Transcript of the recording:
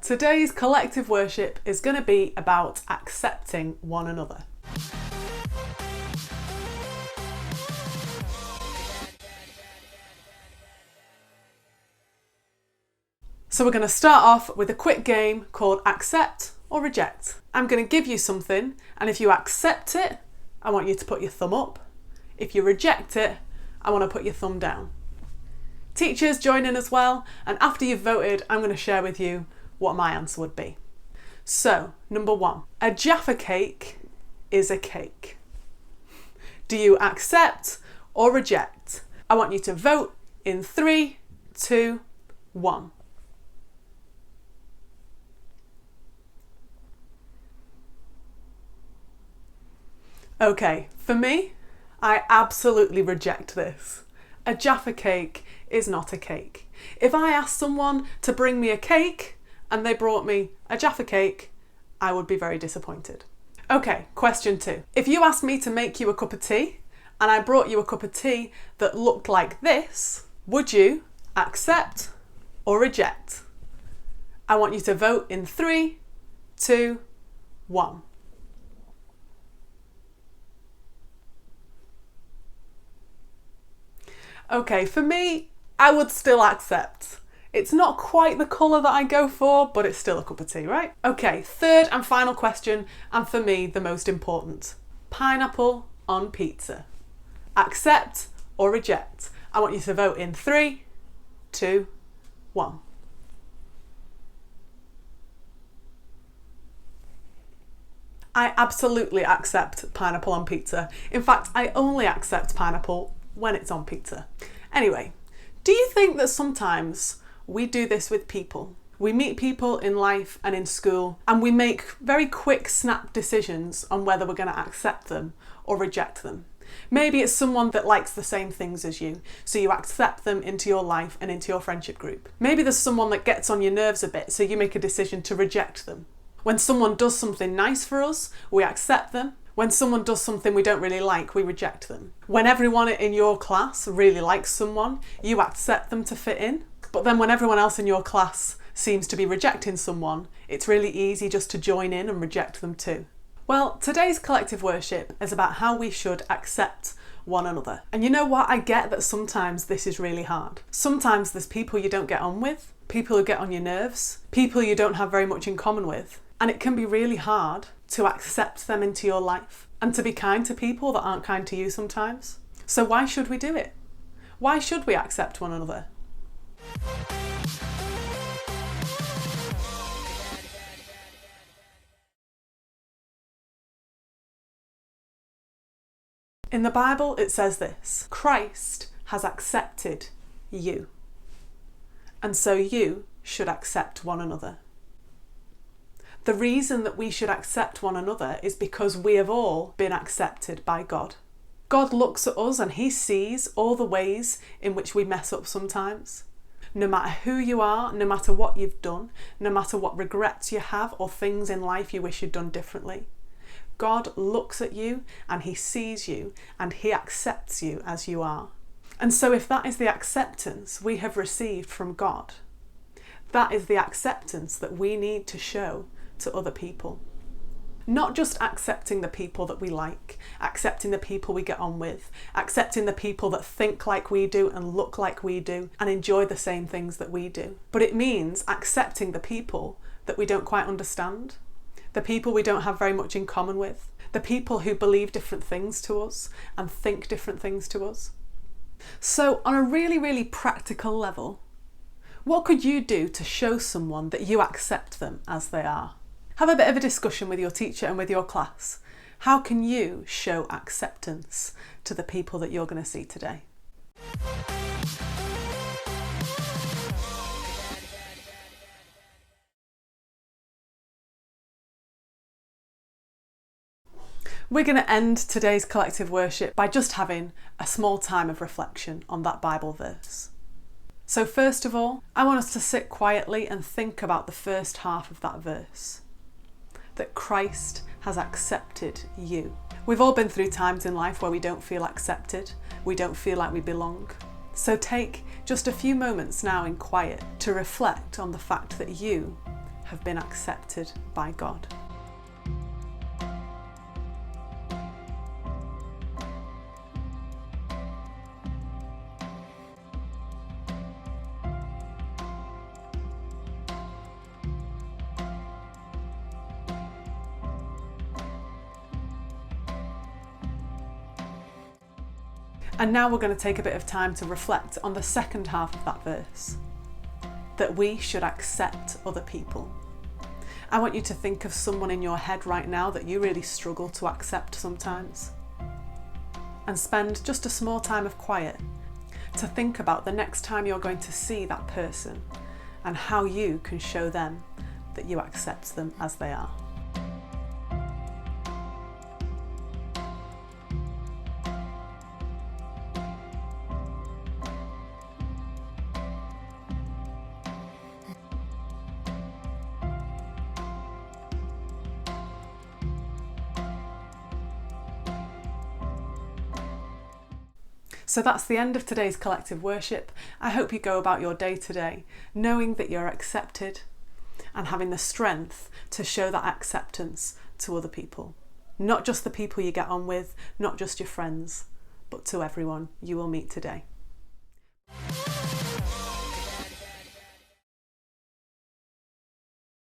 Today's collective worship is going to be about accepting one another. So we're going to start off with a quick game called Accept or Reject. I'm going to give you something, and if you accept it, I want you to put your thumb up. If you reject it, I want to put your thumb down. Teachers, join in as well, and after you've voted, I'm going to share with you what my answer would be. So, number 1, a Jaffa cake is a cake. Do you accept or reject? I want you to vote in 3, 2, 1. Okay, for me, I absolutely reject this. A Jaffa cake is not a cake. If I asked someone to bring me a cake and they brought me a Jaffa cake, I would be very disappointed. Okay, question 2. If you asked me to make you a cup of tea and I brought you a cup of tea that looked like this, would you accept or reject? I want you to vote in 3, 2, 1. Okay, for me, I would still accept. It's not quite the colour that I go for, but it's still a cup of tea, right? Okay, third and final question, and for me, the most important. Pineapple on pizza. Accept or reject? I want you to vote in 3, 2, 1. I absolutely accept pineapple on pizza. In fact, I only accept pineapple when it's on pizza. Anyway, do you think that sometimes we do this with people? We meet people in life and in school and we make very quick snap decisions on whether we're going to accept them or reject them. Maybe it's someone that likes the same things as you, so you accept them into your life and into your friendship group. Maybe there's someone that gets on your nerves a bit, so you make a decision to reject them. When someone does something nice for us, we accept them. When someone does something we don't really like, we reject them. When everyone in your class really likes someone, you accept them to fit in. But then when everyone else in your class seems to be rejecting someone, it's really easy just to join in and reject them too. Well, today's collective worship is about how we should accept one another. And you know what? I get that sometimes this is really hard. Sometimes there's people you don't get on with, people who get on your nerves, people you don't have very much in common with. And it can be really hard to accept them into your life and to be kind to people that aren't kind to you sometimes. So why should we do it? Why should we accept one another? In the Bible, it says this: Christ has accepted you, and so you should accept one another. The reason that we should accept one another is because we have all been accepted by God. God looks at us and he sees all the ways in which we mess up sometimes. No matter who you are, no matter what you've done, no matter what regrets you have or things in life you wish you'd done differently, God looks at you and he sees you and he accepts you as you are. And so if that is the acceptance we have received from God, that is the acceptance that we need to show to other people. Not just accepting the people that we like, accepting the people we get on with, accepting the people that think like we do and look like we do and enjoy the same things that we do. But it means accepting the people that we don't quite understand, the people we don't have very much in common with, the people who believe different things to us and think different things to us. So on a really, really practical level, what could you do to show someone that you accept them as they are? Have a bit of a discussion with your teacher and with your class. How can you show acceptance to the people that you're going to see today? We're going to end today's collective worship by just having a small time of reflection on that Bible verse. So first of all, I want us to sit quietly and think about the first half of that verse. That Christ has accepted you. We've all been through times in life where we don't feel accepted, we don't feel like we belong. So take just a few moments now in quiet to reflect on the fact that you have been accepted by God. And now we're going to take a bit of time to reflect on the second half of that verse, that we should accept other people. I want you to think of someone in your head right now that you really struggle to accept sometimes, and spend just a small time of quiet to think about the next time you're going to see that person and how you can show them that you accept them as they are. So that's the end of today's collective worship. I hope you go about your day today knowing that you're accepted and having the strength to show that acceptance to other people. Not just the people you get on with, not just your friends, but to everyone you will meet today.